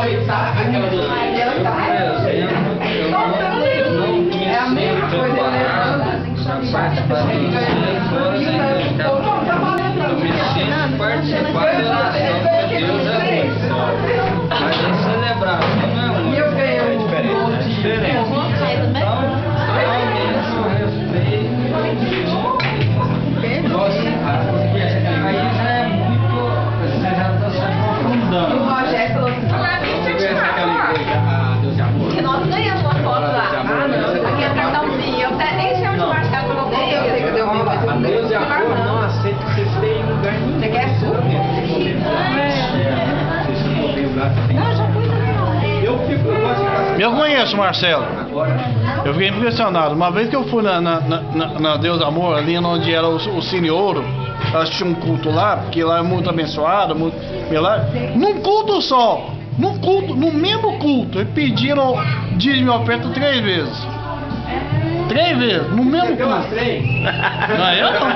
Aquela do... É a mesma coisa, né? Eu me sinto participar da oração que Deus é muito só. Mas em celebrar, não é muito. E eu ganhei Diferente. Então, realmente eu respeito. Nossa, aí já é muito. Você já está se aprofundando. O Rogério falou assim: Deus de amor. Porque nós ganhamos uma foto lá. ah, não, Aqui é cartãozinho. Eu até nem sei onde o Marcelo colocou. eu sei que eu dei um vídeo. A Deus de amor não aceita que você esteja em lugar nenhum. Você quer suco? Não, eu já fui também. Eu gosto de passar. Eu conheço o Marcelo. Eu fiquei impressionado. Uma vez que eu fui na Deus Amor, ali onde era o Cine Ouro, assisti um culto lá, porque lá é muito abençoado, muito milagre. Num culto só, no mesmo culto, eles pediram dízimo e oferta 3 vezes. 3 vezes, no mesmo culto. Deu as 3? Não, eu não.